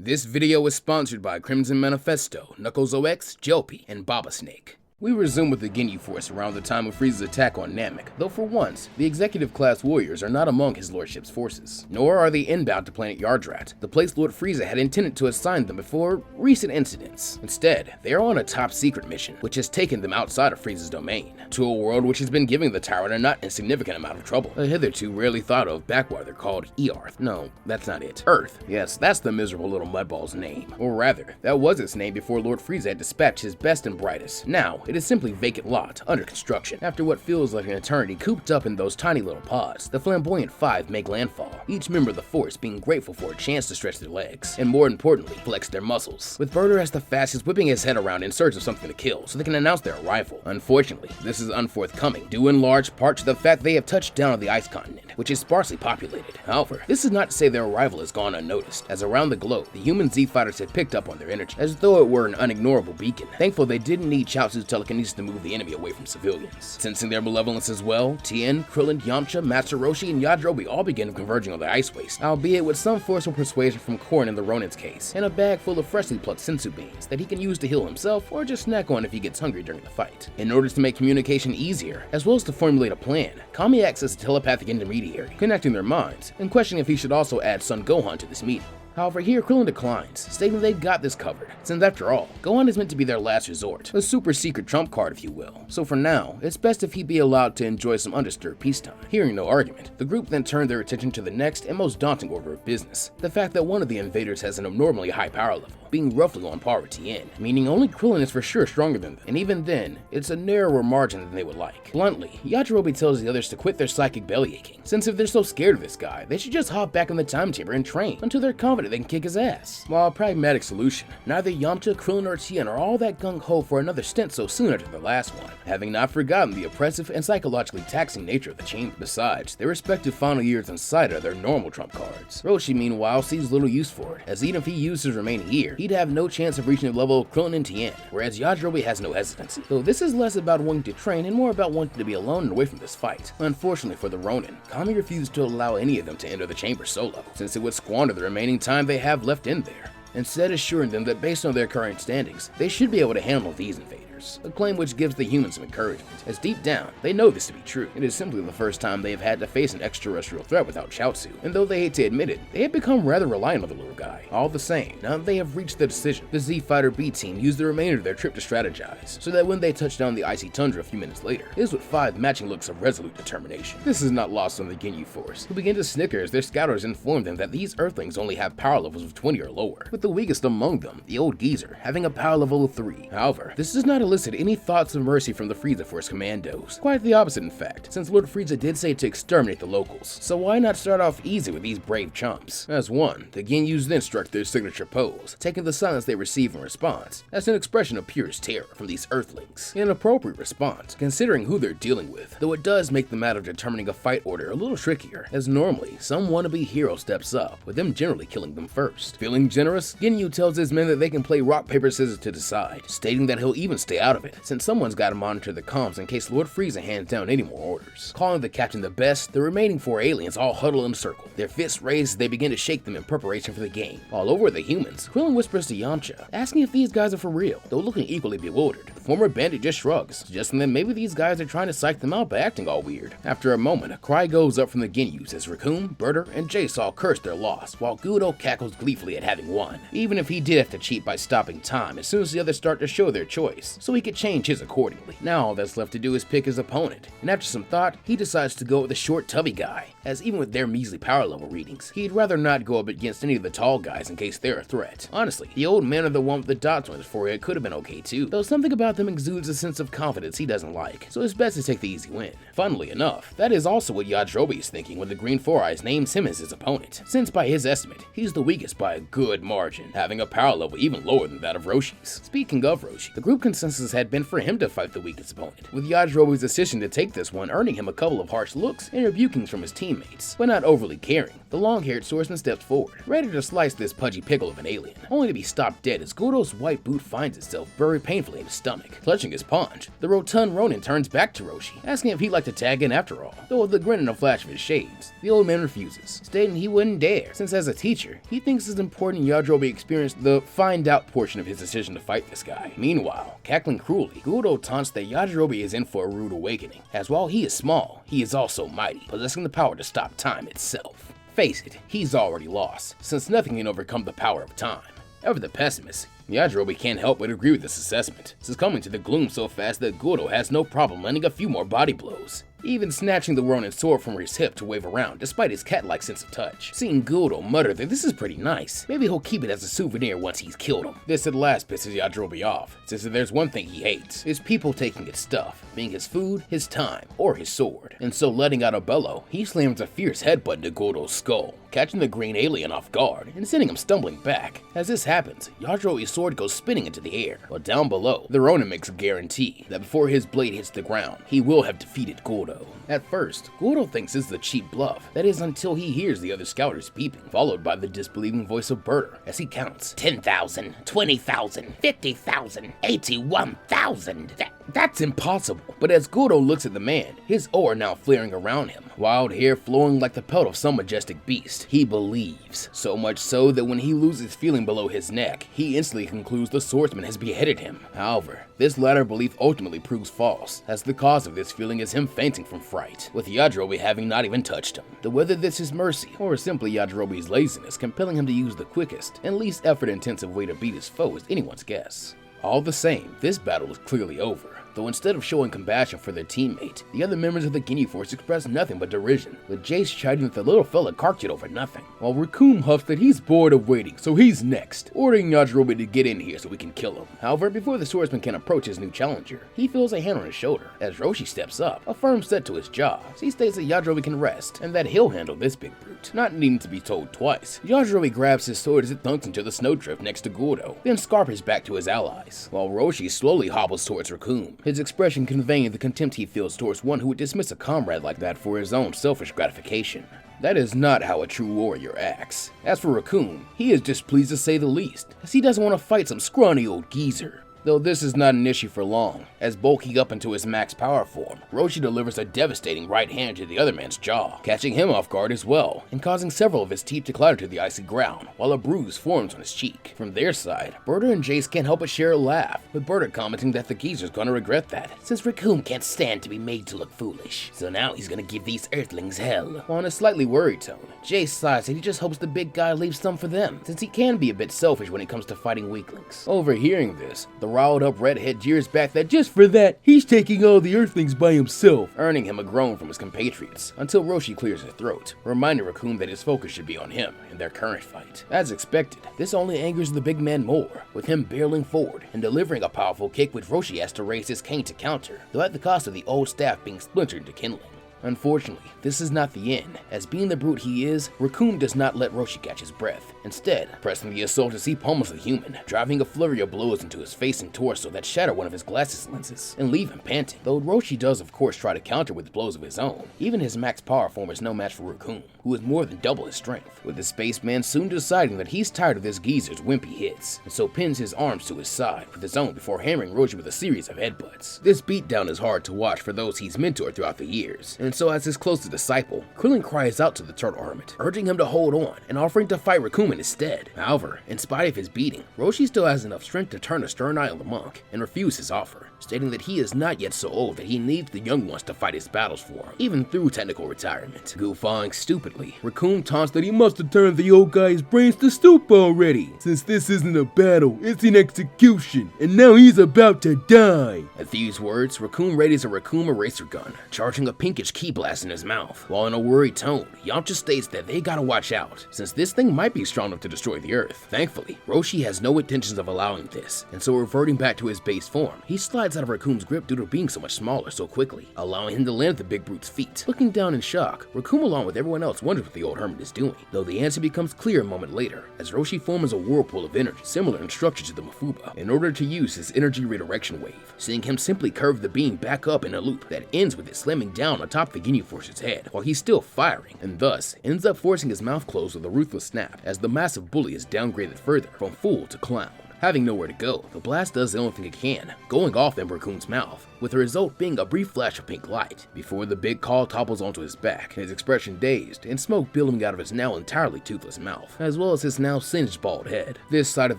This video is sponsored by Crimson Manifesto, Knuckles OX, Jelpy, and Baba Snake. We resume with the Ginyu Force around the time of Frieza's attack on Namek, though for once, the executive class warriors are not among his lordship's forces, nor are they inbound to planet Yardrat, the place Lord Frieza had intended to assign them before recent incidents. Instead, they are on a top secret mission, which has taken them outside of Frieza's domain, to a world which has been giving the tyrant a not insignificant amount of trouble, a hitherto rarely thought of backwater called Earth. No, that's not it. Earth. Yes, that's the miserable little mudball's name. Or rather, that was its name before Lord Frieza had dispatched his best and brightest. Now, it is simply vacant lot, under construction. After what feels like an eternity cooped up in those tiny little pods, the flamboyant five make landfall, each member of the force being grateful for a chance to stretch their legs, and more importantly, flex their muscles, with Birder as the fastest whipping his head around in search of something to kill so they can announce their arrival. Unfortunately, this is unforthcoming, due in large part to the fact they have touched down on the ice continent, which is sparsely populated. However, this is not to say their arrival has gone unnoticed, as around the globe, the human Z-fighters had picked up on their energy, as though it were an unignorable beacon. Thankful they didn't need Chaozu's telekinesis to move the enemy away from civilians. Sensing their malevolence as well, Tien, Krillin, Yamcha, Master Roshi, and Yajirobe all began converging on the ice waste, albeit with some forceful persuasion from Korn in the Ronin's case, and a bag full of freshly plucked sensu beans that he can use to heal himself or just snack on if he gets hungry during the fight. In order to make communication easier, as well as to formulate a plan, Kami acts as a telepathic intermediary, connecting their minds, and questioning if he should also add Son Gohan to this meeting. However, here Krillin declines, stating they've got this covered, since after all, Gohan is meant to be their last resort, a super secret trump card if you will, so for now, it's best if he be allowed to enjoy some undisturbed peacetime. Hearing no argument, the group then turned their attention to the next and most daunting order of business, the fact that one of the invaders has an abnormally high power level, being roughly on par with Tien, meaning only Krillin is for sure stronger than them, and even then, it's a narrower margin than they would like. Bluntly, Yajirobe tells the others to quit their psychic belly aching, since if they're so scared of this guy, they should just hop back in the time chamber and train until they're confident they can kick his ass. While a pragmatic solution, neither Yamcha, Krillin, or Tien are all that gung-ho for another stint so soon after the last one, having not forgotten the oppressive and psychologically taxing nature of the chamber. Besides, their respective final years inside are their normal trump cards. Roshi, meanwhile, sees little use for it, as even if he used his remaining year, he'd have no chance of reaching the level of Krillin and Tien, whereas Yajirobe has no hesitancy. Though this is less about wanting to train and more about wanting to be alone and away from this fight. Unfortunately for the Ronin, Kami refused to allow any of them to enter the chamber solo, since it would squander the remaining time they have left in there, instead assuring them that based on their current standings, they should be able to handle these invaders. A claim which gives the humans some encouragement, as deep down, they know this to be true. It is simply the first time they have had to face an extraterrestrial threat without Chaozu, and though they hate to admit it, they have become rather reliant on the little guy. All the same, now that they have reached their decision, the Z-Fighter B team used the remainder of their trip to strategize, so that when they touch down the icy tundra a few minutes later, it is with 5 matching looks of resolute determination. This is not lost on the Ginyu Force, who begin to snicker as their scouters inform them that these Earthlings only have power levels of 20 or lower, with the weakest among them, the old geezer, having a power level of 3. However, this does not elicit any thoughts of mercy from the Frieza Force commandos. Quite the opposite in fact, since Lord Frieza did say to exterminate the locals, so why not start off easy with these brave chumps? As one, the Ginyus then struck their signature pose, taking the silence they receive in response as an expression of purest terror from these Earthlings. An appropriate response, considering who they're dealing with, though it does make the matter of determining a fight order a little trickier, as normally, some wannabe hero steps up, with them generally killing them first. Feeling generous, Ginyu tells his men that they can play rock, paper, scissors to decide, stating that he'll even stay out of it, since someone's got to monitor the comms in case Lord Frieza hands down any more orders. Calling the captain the best, the remaining 4 aliens all huddle in a circle, their fists raised as they begin to shake them in preparation for the game. All over the humans, Krillin whispers to Yamcha, asking if these guys are for real, though looking equally bewildered. The former bandit just shrugs, suggesting that maybe these guys are trying to psych them out by acting all weird. After a moment, a cry goes up from the Ginyus as Recoom, Birder, and Jace all curse their loss, while Guldo cackles gleefully at having won, even if he did have to cheat by stopping time as soon as the others start to show their choice, so he could change his accordingly. Now all that's left to do is pick his opponent, and after some thought, he decides to go with the short tubby guy, as even with their measly power level readings, he'd rather not go up against any of the tall guys in case they're a threat. Honestly, the old man or the one with the dots on his forehead could have been okay too, though something about them exudes a sense of confidence he doesn't like, so it's best to take the easy win. Funnily enough, that is also what Yajirobe is thinking when the Green Four Eyes names him as his opponent, since by his estimate, he's the weakest by a good margin, having a power level even lower than that of Roshi's. Speaking of Roshi, the group consensus had been for him to fight the weakest opponent, with Yajirobe's decision to take this one earning him a couple of harsh looks and rebukings from his team teammates. But not overly caring, the long-haired swordsman steps forward, ready to slice this pudgy pickle of an alien, only to be stopped dead as Guldo's white boot finds itself buried painfully in his stomach. Clutching his paunch, the rotund Ronin turns back to Roshi, asking if he'd like to tag in after all. Though with a grin and a flash of his shades, the old man refuses, stating he wouldn't dare, since as a teacher, he thinks it's important Yajirobe experienced the find out portion of his decision to fight this guy. Meanwhile, cackling cruelly, Guldo taunts that Yajirobe is in for a rude awakening, as while he is small, he is also mighty, possessing the power to stop time itself. Face it, he's already lost, since nothing can overcome the power of time. Ever the pessimist, Yajirobe can't help but agree with this assessment, succumbing to the gloom so fast that Guldo has no problem landing a few more body blows, even snatching the Ronin's sword from his hip to wave around despite his cat-like sense of touch. Seeing Guldo mutter that this is pretty nice, maybe he'll keep it as a souvenir once he's killed him. This at last pisses Yajirobe off, since if there's one thing he hates, it's people taking his stuff, being his food, his time, or his sword. And so letting out a bellow, he slams a fierce headbutt into Guldo's skull, catching the green alien off guard and sending him stumbling back. As this happens, Yajirobe's sword goes spinning into the air, while down below, the Ronin makes a guarantee that before his blade hits the ground, he will have defeated Guldo. At first, Guldo thinks this is a cheap bluff, that is until he hears the other scouters beeping, followed by the disbelieving voice of Berter as he counts 10,000, 20,000, 50,000, 81,000. That's impossible. But as Guldo looks at the man, his aura now flaring around him, wild hair flowing like the pelt of some majestic beast, he believes. So much so that when he loses feeling below his neck, he instantly concludes the swordsman has beheaded him. However, this latter belief ultimately proves false, as the cause of this feeling is him fainting from fright, with Yajirobe having not even touched him. Though whether this is mercy, or simply Yajirobe's laziness compelling him to use the quickest and least effort-intensive way to beat his foe is anyone's guess. All the same, this battle is clearly over. Though instead of showing compassion for their teammate, the other members of the Ginyu Force express nothing but derision, with Jace chiding that the little fella carked it over nothing, while Recoom huffs that he's bored of waiting, so he's next, ordering Yajirobe to get in here so we can kill him. However, before the swordsman can approach his new challenger, he feels a hand on his shoulder, as Roshi steps up, a firm set to his jaw. He states that Yajirobe can rest, and that he'll handle this big brute, not needing to be told twice. Yajirobe grabs his sword as it thunks into the snowdrift next to Guldo, then scarpers back to his allies, while Roshi slowly hobbles towards Recoom, his expression conveying the contempt he feels towards one who would dismiss a comrade like that for his own selfish gratification. That is not how a true warrior acts. As for Recoom, he is displeased to say the least, as he doesn't want to fight some scrawny old geezer. Though this is not an issue for long, as bulking up into his max power form, Roshi delivers a devastating right hand to the other man's jaw, catching him off guard as well, and causing several of his teeth to clatter to the icy ground, while a bruise forms on his cheek. From their side, Berter and Jace can't help but share a laugh, with Berter commenting that the geezer's gonna regret that, since Recoom can't stand to be made to look foolish, so now he's gonna give these earthlings hell. While in a slightly worried tone, Jace sighs that he just hopes the big guy leaves some for them, since he can be a bit selfish when it comes to fighting weaklings. Overhearing this, the riled up redhead jeers back that just for that, he's taking all the earthlings by himself, earning him a groan from his compatriots, until Roshi clears his throat, reminding Recoom that his focus should be on him in their current fight. As expected, this only angers the big man more, with him barreling forward and delivering a powerful kick which Roshi has to raise his cane to counter, though at the cost of the old staff being splintered into kindling. Unfortunately, this is not the end, as being the brute he is, Recoom does not let Roshi catch his breath, instead pressing the assault as he pummels the human, driving a flurry of blows into his face and torso that shatter one of his glasses lenses, and leave him panting. Though Roshi does of course try to counter with blows of his own, even his max power form is no match for Recoom, who is more than double his strength, with the spaceman soon deciding that he's tired of this geezer's wimpy hits, and so pins his arms to his side with his own before hammering Roshi with a series of headbutts. This beatdown is hard to watch for those he's mentored throughout the years, and so as his closest disciple, Krillin cries out to the turtle hermit, urging him to hold on and offering to fight Recoom instead. However, in spite of his beating, Roshi still has enough strength to turn a stern eye on the monk and refuse his offer, stating that he is not yet so old that he needs the young ones to fight his battles for him, even through technical retirement. Goofing stupidly, Recoom taunts that he must have turned the old guy's brains to soup already, since this isn't a battle, it's an execution, and now he's about to die. At these words, Recoom readies a Recoom eraser gun, charging a pinkish key blast in his mouth, while in a worried tone, Yamcha states that they gotta watch out, since this thing might be strong enough to destroy the earth. Thankfully, Roshi has no intentions of allowing this, and so reverting back to his base form, he slides out of Recoom's grip due to being so much smaller so quickly, allowing him to land at the big brute's feet. Looking down in shock, Recoom along with everyone else wonders what the old hermit is doing, though the answer becomes clear a moment later, as Roshi forms a whirlpool of energy similar in structure to the Mafuba, in order to use his energy redirection wave, seeing him simply curve the beam back up in a loop that ends with it slamming down on top knock the Ginyu Force's head while he's still firing, and thus ends up forcing his mouth closed with a ruthless snap as the massive bully is downgraded further from fool to clown. Having nowhere to go, the blast does the only thing it can, going off in Recoom's mouth, with the result being a brief flash of pink light, before the big Caw topples onto his back, his expression dazed, and smoke billowing out of his now entirely toothless mouth, as well as his now singed bald head. This side of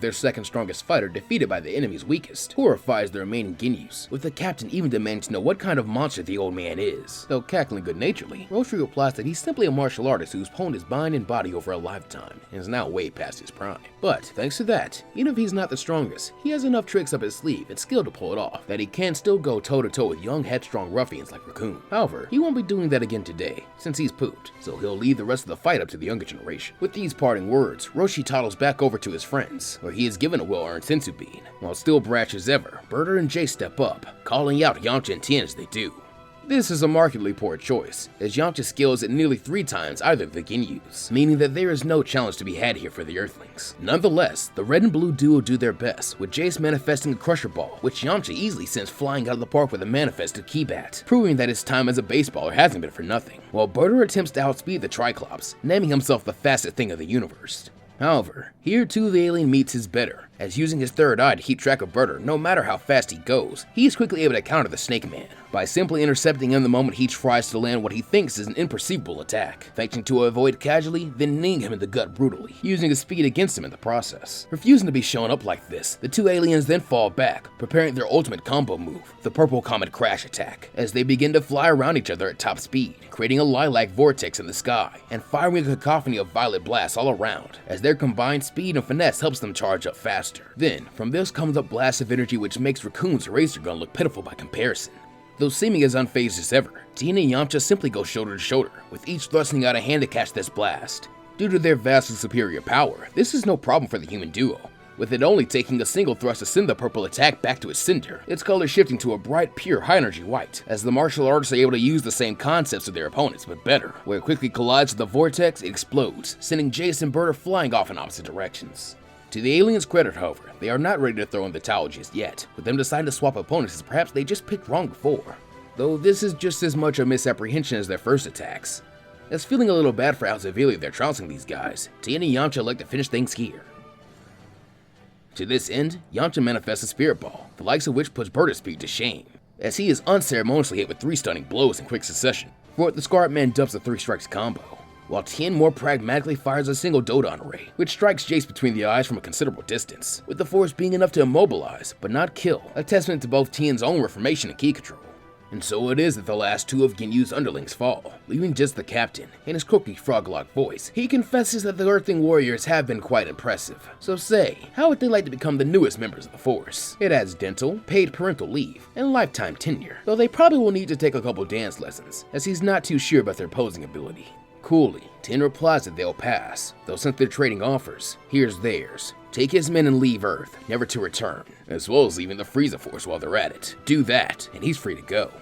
their second strongest fighter defeated by the enemy's weakest horrifies the remaining Ginyus, with the captain even demanding to know what kind of monster the old man is. Though cackling good-naturedly, Roshi replies that he's simply a martial artist who's honed his mind and body over a lifetime, and is now way past his prime. But thanks to that, even if he's not the strongest, he has enough tricks up his sleeve and skill to pull it off that he can still go toe-to-toe with young headstrong ruffians like Recoom. However, he won't be doing that again today, since he's pooped, so he'll leave the rest of the fight up to the younger generation. With these parting words, Roshi toddles back over to his friends, where he is given a well-earned senzu bean. While still brash as ever, Berta and Jay step up, calling out Yamcha and Tien as they do. This is a markedly poor choice, as Yamcha scales at nearly 3 times either of the Ginyus, meaning that there is no challenge to be had here for the Earthlings. Nonetheless, the red and blue duo do their best, with Jace manifesting a Crusher Ball, which Yamcha easily sends flying out of the park with a manifested Keybat, proving that his time as a baseballer hasn't been for nothing, while Berta attempts to outspeed the Triclops, naming himself the fastest thing in the universe. However, here too the alien meets his better, as using his third eye to keep track of Berta no matter how fast he goes, he is quickly able to counter the Snake Man, by simply intercepting him the moment he tries to land what he thinks is an imperceivable attack, feinting to avoid casually, then kneeing him in the gut brutally, using his speed against him in the process. Refusing to be shown up like this, the two aliens then fall back, preparing their ultimate combo move, the Purple Comet Crash Attack, as they begin to fly around each other at top speed, creating a lilac vortex in the sky, and firing a cacophony of violet blasts all around, as their combined speed and finesse helps them charge up faster. Then, from this comes a blast of energy which makes Recoom's Razor Gun look pitiful by comparison. Though seeming as unfazed as ever, Tien and Yamcha simply go shoulder to shoulder, with each thrusting out a hand to catch this blast. Due to their vastly superior power, this is no problem for the human duo, with it only taking a single thrust to send the purple attack back to its center, its color shifting to a bright, pure, high-energy white, as the martial artists are able to use the same concepts of their opponents, but better. Where it quickly collides with the vortex, it explodes, sending Jace and Berta flying off in opposite directions. To the aliens' credit, however, they are not ready to throw in the towel just yet, with them deciding to swap opponents as perhaps they just picked wrong before. Though this is just as much a misapprehension as their first attacks. As feeling a little bad for how severely they're trouncing these guys, Tien and Yamcha like to finish things here. To this end, Yamcha manifests a Spirit Ball, the likes of which puts Berta's speed to shame, as he is unceremoniously hit with 3 stunning blows in quick succession. For it, the Scarlet Man dumps a 3 strikes combo, while Tien more pragmatically fires a single Dodon Ray, which strikes Jace between the eyes from a considerable distance, with the force being enough to immobilize, but not kill, a testament to both Tien's own reformation and ki control. And so it is that the last 2 of Ginyu's underlings fall, leaving just the captain. In his croaky frog-like voice, he confesses that the Earthling warriors have been quite impressive. So say, how would they like to become the newest members of the force? It adds dental, paid parental leave, and lifetime tenure, though they probably will need to take a couple dance lessons, as he's not too sure about their posing ability. Coolly, Tien replies that they'll pass, though since they're trading offers, here's theirs. Take his men and leave Earth, never to return, as well as leaving the Frieza Force while they're at it. Do that, and he's free to go.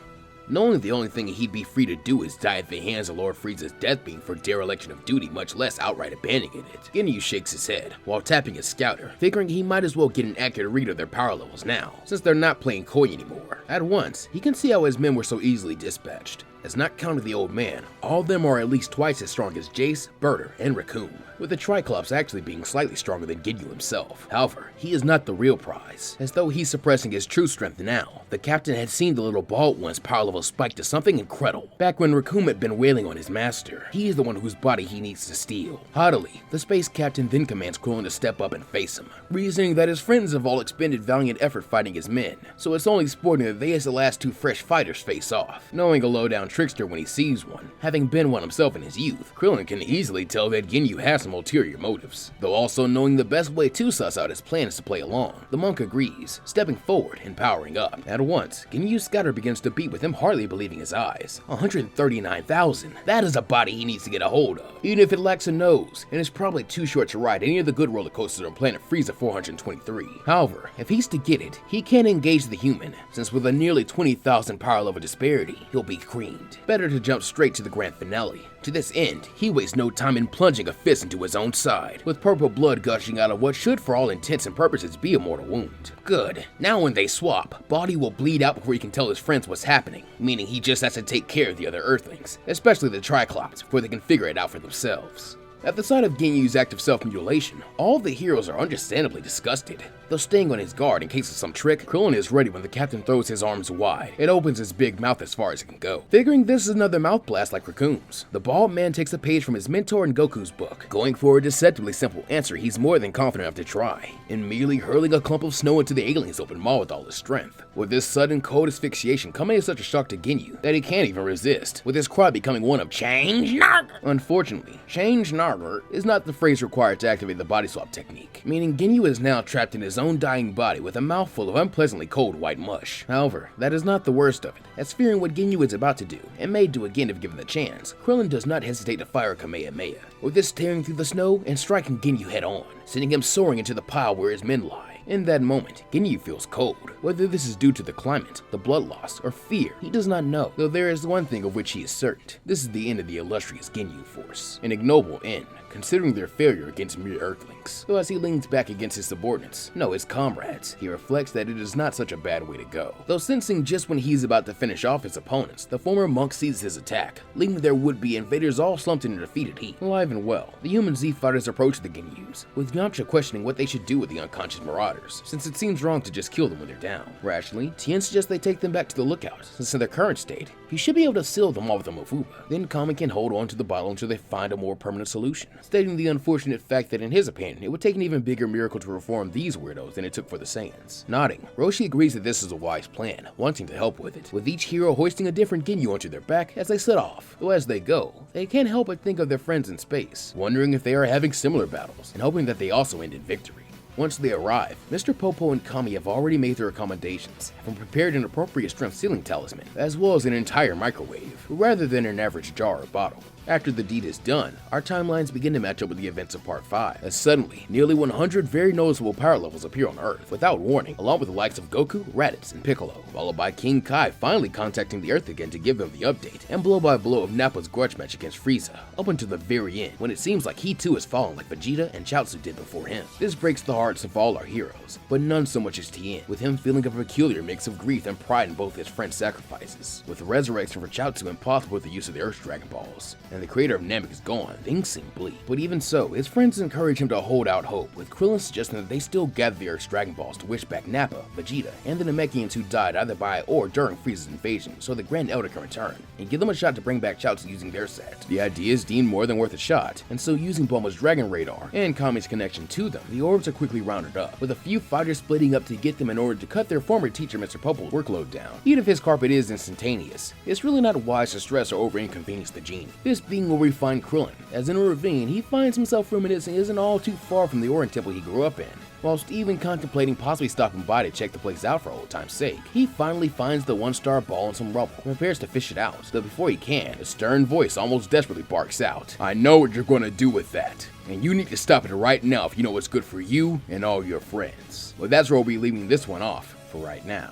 Knowing the only thing he'd be free to do is die at the hands of Lord Frieza's death beam for dereliction of duty, much less outright abandoning it, Ginyu shakes his head, while tapping his scouter, figuring he might as well get an accurate read of their power levels now, since they're not playing coy anymore. At once, he can see how his men were so easily dispatched, as not counting the old man, all of them are at least twice as strong as Jace, Berta, and Recoom, with the Triclops actually being slightly stronger than Ginyu himself. However, he is not the real prize, as though he's suppressing his true strength now. The captain had seen the little bald one's power level spike to something incredible, back when Recoom had been wailing on his master. He is the one whose body he needs to steal. Haughtily, the space captain then commands Krillin to step up and face him, reasoning that his friends have all expended valiant effort fighting his men, so it's only sporting that they as the last 2 fresh fighters face off. Knowing a low-down trickster when he sees one, having been one himself in his youth, Krillin can easily tell that Ginyu has some ulterior motives, though also knowing the best way to suss out his plan is to play along. The monk agrees, stepping forward and powering up. At once, Ginyu's scouter begins to beat with him hardly believing his eyes. 139,000. That is a body he needs to get a hold of, even if it lacks a nose, and is probably too short to ride any of the good roller coasters on planet Frieza 423. However, if he's to get it, he can't engage the human, since with a nearly 20,000 power level disparity, he'll be creamed. deemed better to jump straight to the grand finale. To this end, he wastes no time in plunging a fist into his own side, with purple blood gushing out of what should for all intents and purposes be a mortal wound. Good. Now when they swap, Body will bleed out before he can tell his friends what's happening, meaning he just has to take care of the other Earthlings, especially the Triclops, before they can figure it out for themselves. At the sight of Ginyu's act of self-mutilation, all the heroes are understandably disgusted. Though staying on his guard in case of some trick, Krillin is ready when the captain throws his arms wide and opens his big mouth as far as it can go. Figuring this is another mouth blast like Recoom's, the bald man takes a page from his mentor in Goku's book, going for a deceptively simple answer he's more than confident enough to try, in merely hurling a clump of snow into the alien's open maw with all his strength. With this sudden cold asphyxiation coming as such a shock to Ginyu that he can't even resist, with his cry becoming one of change Narger. Unfortunately, change Narger is not the phrase required to activate the body swap technique, meaning Ginyu is now trapped in his own dying body with a mouthful of unpleasantly cold white mush. However, that is not the worst of it, as fearing what Ginyu is about to do, and may do again if given the chance, Krillin does not hesitate to fire a Kamehameha, with this tearing through the snow and striking Ginyu head on, sending him soaring into the pile where his men lie. In that moment, Ginyu feels cold. Whether this is due to the climate, the blood loss, or fear, he does not know, though there is one thing of which he is certain. This is the end of the illustrious Ginyu Force. An ignoble end, considering their failure against mere Earthlings. Though as he leans back against his subordinates, no, his comrades, he reflects that it is not such a bad way to go. Though sensing just when he's about to finish off his opponents, the former monk seizes his attack, leaving their would-be invaders all slumped in a defeated heap. Alive and well, the human Z fighters approach the Ginyus, with Yamcha questioning what they should do with the unconscious marauders, since it seems wrong to just kill them when they're down. Rationally, Tien suggests they take them back to the lookout, since in their current state, he should be able to seal them all with a Mafuba. Then Kami can hold on to the bottle until they find a more permanent solution, stating the unfortunate fact that in his opinion, it would take an even bigger miracle to reform these weirdos than it took for the Saiyans. Nodding, Roshi agrees that this is a wise plan, wanting to help with it, with each hero hoisting a different Ginyu onto their back as they set off. Though as they go, they can't help but think of their friends in space, wondering if they are having similar battles, and hoping that they also end in victory. Once they arrive, Mr. Popo and Kami have already made their accommodations, having prepared an appropriate strength sealing talisman, as well as an entire microwave, rather than an average jar or bottle. After the deed is done, our timelines begin to match up with the events of Part 5, as suddenly, nearly 100 very noticeable power levels appear on Earth, without warning, along with the likes of Goku, Raditz, and Piccolo, followed by King Kai finally contacting the Earth again to give them the update, and blow by blow of Nappa's grudge match against Frieza, up until the very end, when it seems like he too is falling like Vegeta and Chaozu did before him. This breaks the hearts of all our heroes, but none so much as Tien, with him feeling a peculiar mix of grief and pride in both his friends' sacrifices. With the resurrection for Chaozu impossible with the use of the Earth's Dragon Balls, and the creator of Namek is gone, things seem bleak. But even so, his friends encourage him to hold out hope, with Krillin suggesting that they still gather the Earth's Dragon Balls to wish back Nappa, Vegeta, and the Namekians who died either by or during Frieza's invasion, so the Grand Elder can return, and give them a shot to bring back Chaozu using their set. The idea is deemed more than worth a shot, and so using Bulma's Dragon Radar, and Kami's connection to them, the orbs are quickly rounded up, with a few fighters splitting up to get them in order to cut their former teacher Mr. Popo's workload down. Even if his carpet is instantaneous, it's really not wise to stress or over-inconvenience the genie. This being where we find Krillin, as in a ravine, he finds himself reminiscing isn't all too far from the Orient Temple he grew up in. Whilst even contemplating possibly stopping by to check the place out for old time's sake, he finally finds the one-star ball in some rubble and prepares to fish it out, though before he can, a stern voice almost desperately barks out, "I know what you're gonna do with that, and you need to stop it right now if you know what's good for you and all your friends." Well, that's where we'll be leaving this one off for right now.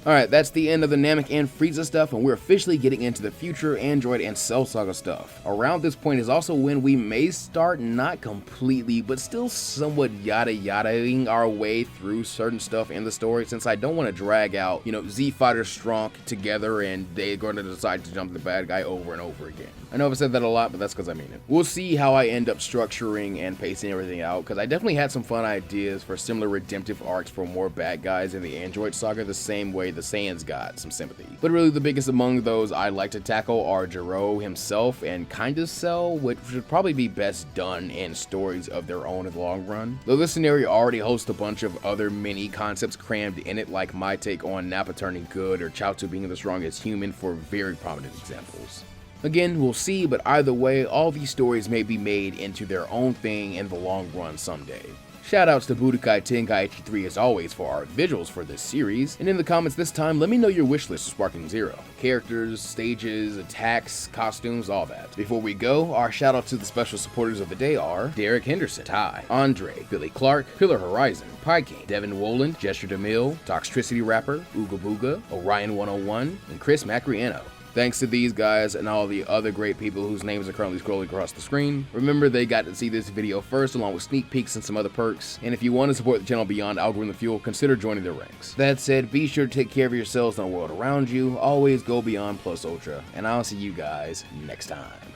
Alright, that's the end of the Namek and Frieza stuff, and we're officially getting into the future Android and Cell Saga stuff. Around this point is also when we may start, not completely, but still somewhat yada-yadaing our way through certain stuff in the story, since I don't want to drag out, Z fighters strong together and they're going to decide to jump the bad guy over and over again. I know I've said that a lot, but that's because I mean it. We'll see how I end up structuring and pacing everything out, because I definitely had some fun ideas for similar redemptive arcs for more bad guys in the Android Saga, the same way the Saiyans got some sympathy. But really the biggest among those I'd like to tackle are Yajirobe himself and kinda Cell, which should probably be best done in stories of their own in the long run. Though this scenario already hosts a bunch of other mini concepts crammed in it, like my take on Nappa turning good or Chaozu being the strongest human, for very prominent examples. Again, we'll see, but either way, all these stories may be made into their own thing in the long run someday. Shoutouts to Budokai Tenkaichi 3 as always for our visuals for this series, and in the comments this time, let me know your wishlist for Sparking Zero. Characters, stages, attacks, costumes, all that. Before we go, our shoutouts to the special supporters of the day are Derek Henderson, Ty, Andre, Billy Clark, Pillar Horizon, Pie King, Devin Woland, Gesture DeMille, Toxtricity Rapper, Ooga Booga, Orion 101, and Chris Macriano. Thanks to these guys and all the other great people whose names are currently scrolling across the screen. Remember, they got to see this video first along with sneak peeks and some other perks, and if you want to support the channel beyond algorithm fuel, consider joining their ranks. That said, be sure to take care of yourselves and the world around you, always go beyond plus ultra, and I'll see you guys next time.